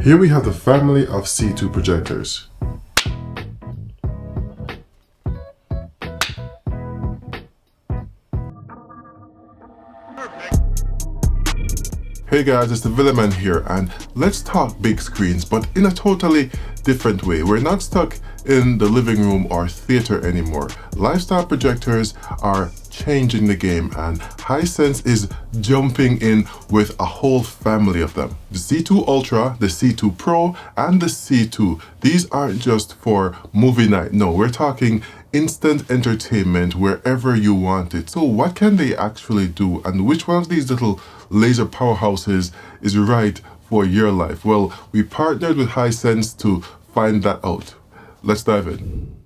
Here we have the family of C2 projectors. Hey guys, it's the Villain here, and let's talk big screens, but in a totally different way. We're not stuck in the living room or theater anymore. Lifestyle projectors are changing the game, and Hisense is jumping in with a whole family of them. The C2 Ultra, the C2 Pro, and the C2. These aren't just for movie night. No, we're talking instant entertainment wherever you want it. So what can they actually do, and which one of these little laser powerhouses is right for your life? Well, we partnered with Hisense to find that out. Let's dive in.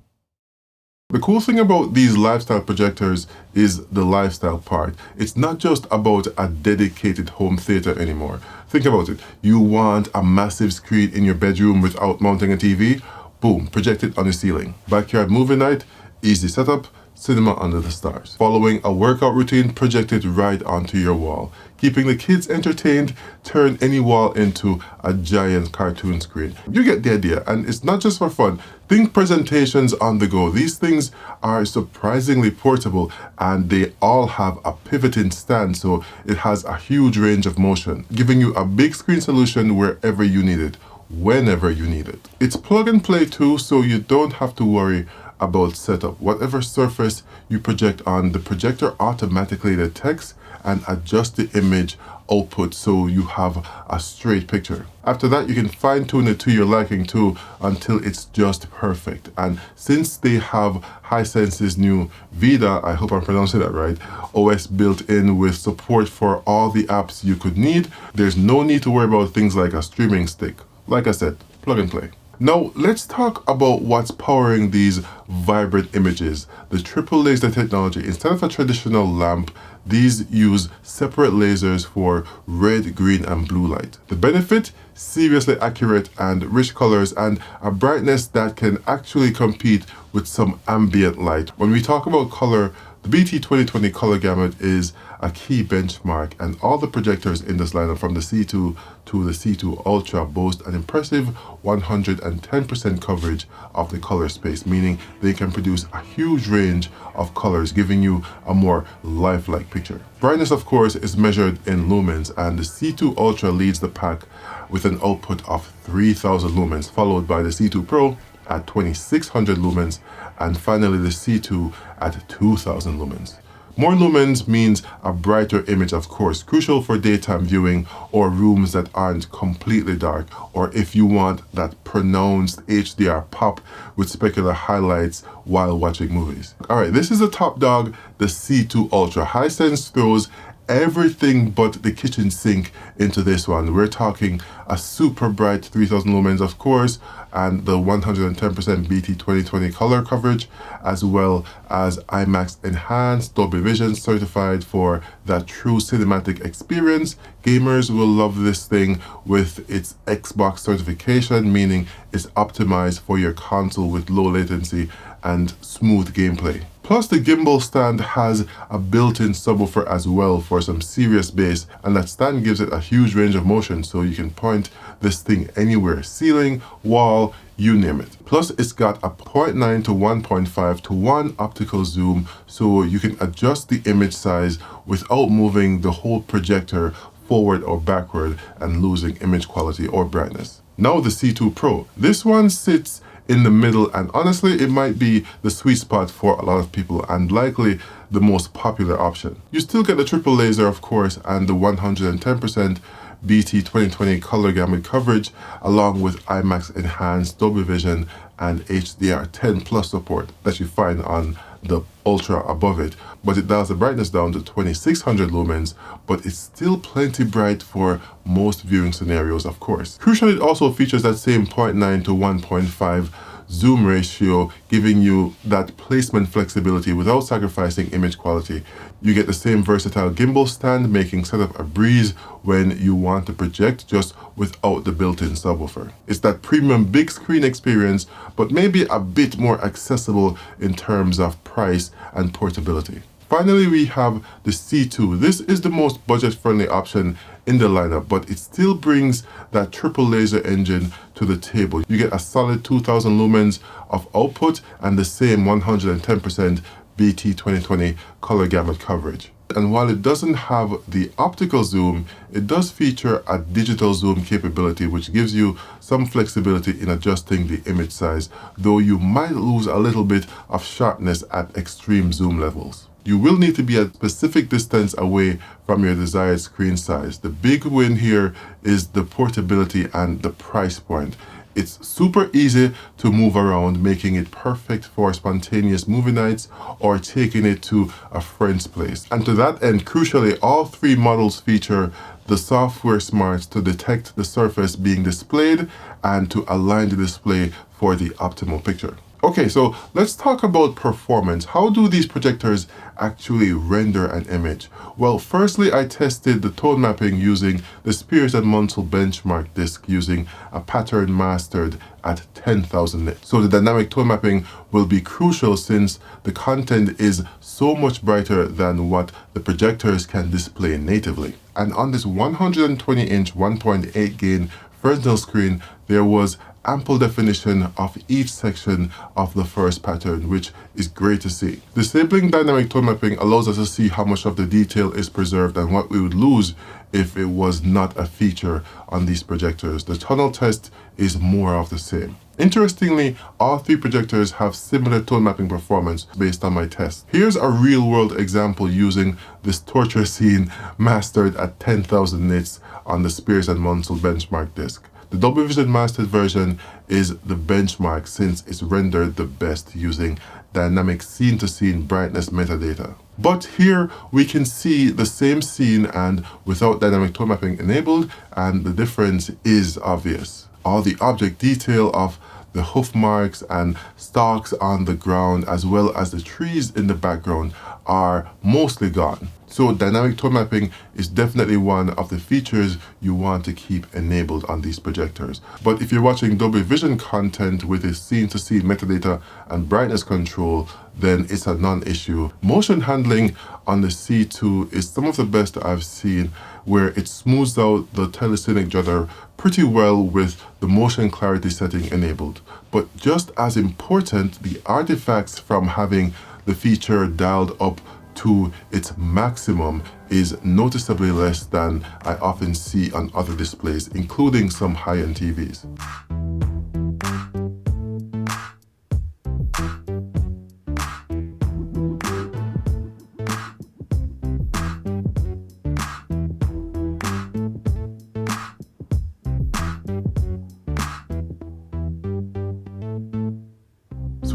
The cool thing about these lifestyle projectors is the lifestyle part. It's not just about a dedicated home theater anymore. Think about it. You want a massive screen in your bedroom without mounting a TV? Boom, project it on the ceiling. Backyard movie night, easy setup, cinema under the stars. Following a workout routine, project it right onto your wall. Keeping the kids entertained, turn any wall into a giant cartoon screen. You get the idea, and it's not just for fun. Think presentations on the go. These things are surprisingly portable, and they all have a pivoting stand, so it has a huge range of motion, giving you a big screen solution wherever you need it, whenever you need it. It's plug and play too, so you don't have to worry about setup. Whatever surface you project on, the projector automatically detects and adjusts the image output so you have a straight picture. After that, you can fine-tune it to your liking too until it's just perfect. And since they have Hisense's new Vida, I hope I'm pronouncing that right, OS built in with support for all the apps you could need, there's no need to worry about things like a streaming stick. Like I said, plug and play. Now, let's talk about what's powering these vibrant images. The triple laser technology. Instead of a traditional lamp, these use separate lasers for red, green, and blue light. The benefit? Seriously accurate and rich colors, and a brightness that can actually compete with some ambient light. When we talk about color, the BT 2020 color gamut is a key benchmark, and all the projectors in this lineup from the C2 to the C2 Ultra boast an impressive 110% coverage of the color space, meaning they can produce a huge range of colors, giving you a more lifelike picture. Brightness, of course, is measured in lumens, and the C2 Ultra leads the pack with an output of 3000 lumens, followed by the C2 Pro at 2600 lumens, and finally the C2 at 2000 lumens. More lumens means a brighter image, of course, crucial for daytime viewing or rooms that aren't completely dark, or if you want that pronounced HDR pop with specular highlights while watching movies. Alright, this is the top dog, the C2 Ultra. Hisense throws everything but the kitchen sink into this one. We're talking a super bright 3000 lumens, of course, and the 110% BT 2020 color coverage, as well as IMAX enhanced, Dolby Vision certified for that true cinematic experience. Gamers will love this thing with its Xbox certification, meaning it's optimized for your console with low latency and smooth gameplay. Plus, the gimbal stand has a built-in subwoofer as well for some serious bass, and that stand gives it a huge range of motion, so you can point this thing anywhere, ceiling, wall, you name it. Plus, it's got a 0.9 to 1.5 to 1 optical zoom, so you can adjust the image size without moving the whole projector forward or backward and losing image quality or brightness. Now the C2 Pro. This one sits in the middle, and honestly it might be the sweet spot for a lot of people and likely the most popular option. You still get the triple laser, of course, and the 110% BT 2020 color gamut coverage, along with IMAX enhanced, Dolby Vision, and HDR10 plus support that you find on the Ultra above it, but it dials the brightness down to 2600 lumens, but it's still plenty bright for most viewing scenarios, of course. Crucially, it also features that same 0.9 to 1.5 zoom ratio, giving you that placement flexibility without sacrificing image quality. You get the same versatile gimbal stand, making setup a breeze when you want to project just without the built-in subwoofer. It's that premium big screen experience, but maybe a bit more accessible in terms of price and portability. Finally, we have the C2. This is the most budget-friendly option in the lineup, but it still brings that triple laser engine to the table. You get a solid 2000 lumens of output and the same 110% BT 2020 color gamut coverage. And while it doesn't have the optical zoom, it does feature a digital zoom capability, which gives you some flexibility in adjusting the image size, though you might lose a little bit of sharpness at extreme zoom levels. You will need to be a specific distance away from your desired screen size. The big win here is the portability and the price point. It's super easy to move around, making it perfect for spontaneous movie nights or taking it to a friend's place. And to that end, crucially, all three models feature the software smarts to detect the surface being displayed and to align the display for the optimal picture. Okay, so let's talk about performance. How do these projectors actually render an image? Well, firstly, I tested the tone mapping using the Spears and Munsell benchmark disc using a pattern mastered at 10,000 nits. So the dynamic tone mapping will be crucial since the content is so much brighter than what the projectors can display natively. And on this 120-inch 1.8 gain Fresnel screen, there was ample definition of each section of the first pattern, which is great to see. Disabling dynamic tone mapping allows us to see how much of the detail is preserved and what we would lose if it was not a feature on these projectors. The tunnel test is more of the same. Interestingly, all three projectors have similar tone mapping performance based on my test. Here's a real-world example using this torture scene mastered at 10,000 nits on the Spears and Munsell benchmark disc. The Dolby Vision mastered version is the benchmark since it's rendered the best using dynamic scene-to-scene brightness metadata. But here we can see the same scene and without dynamic tone mapping enabled, and the difference is obvious. All the object detail of the hoof marks and stalks on the ground, as well as the trees in the background, are mostly gone. So dynamic tone mapping is definitely one of the features you want to keep enabled on these projectors. But if you're watching Dolby Vision content with its scene-to-scene metadata and brightness control, then it's a non-issue. Motion handling on the C2 is some of the best I've seen, where it smooths out the telescenic judder pretty well with the motion clarity setting enabled. But just as important, the artifacts from having the feature dialed up to its maximum is noticeably less than I often see on other displays, including some high-end TVs.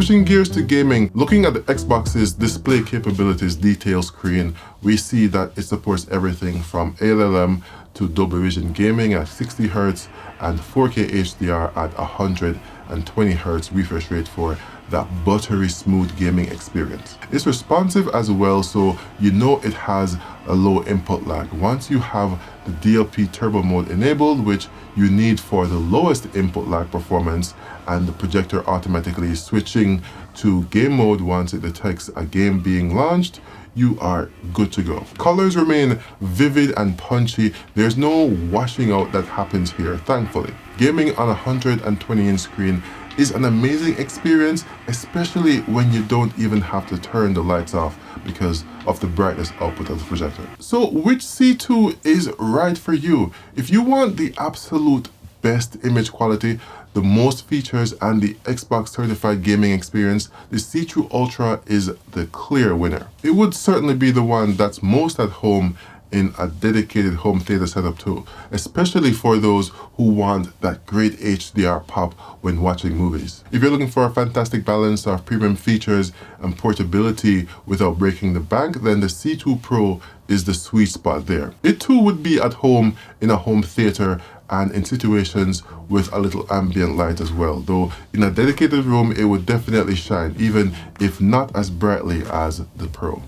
Switching gears to gaming, looking at the Xbox's display capabilities detail screen, we see that it supports everything from ALLM to Dolby Vision gaming at 60 Hz and 4K HDR at 120 Hz refresh rate for that buttery smooth gaming experience. It's responsive as well, so you know it has a low input lag. Once you have the DLP turbo mode enabled, which you need for the lowest input lag performance, and the projector automatically switching to game mode once it detects a game being launched, you are good to go. Colors remain vivid and punchy. There's no washing out that happens here, thankfully. Gaming on a 120-inch screen is an amazing experience, especially when you don't even have to turn the lights off because of the brightness output of the projector. So which C2 is right for you? If you want the absolute best image quality, the most features, and the Xbox certified gaming experience, the C2 Ultra is the clear winner. It would certainly be the one that's most at home in a dedicated home theater setup too, especially for those who want that great HDR pop when watching movies. If you're looking for a fantastic balance of premium features and portability without breaking the bank, then the C2 Pro is the sweet spot there. It too would be at home in a home theater and in situations with a little ambient light as well, though in a dedicated room it would definitely shine, even if not as brightly as the Pro.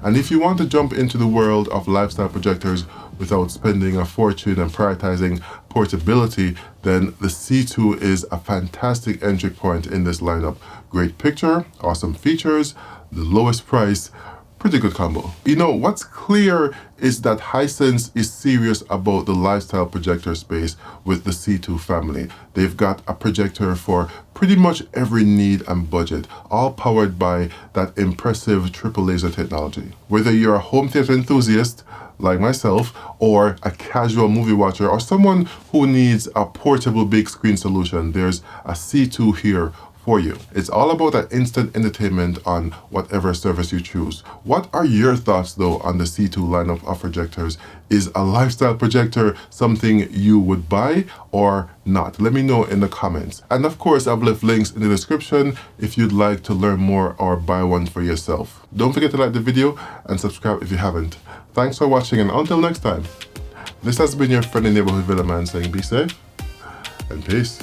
And if you want to jump into the world of lifestyle projectors without spending a fortune and prioritizing portability, then the C2 is a fantastic entry point in this lineup. Great picture, awesome features, the lowest price, pretty good combo. You know, what's clear is that Hisense is serious about the lifestyle projector space with the C2 family. They've got a projector for pretty much every need and budget, all powered by that impressive triple laser technology. Whether you're a home theater enthusiast like myself, or a casual movie watcher, or someone who needs a portable big screen solution, there's a C2 here for you. It's all about that instant entertainment on whatever service you choose. What are your thoughts though on the C2 lineup of projectors? Is a lifestyle projector something you would buy or not? Let me know in the comments. And of course, I've left links in the description if you'd like to learn more or buy one for yourself. Don't forget to like the video and subscribe if you haven't. Thanks for watching, and until next time, this has been your friendly neighborhood villain man saying be safe and peace.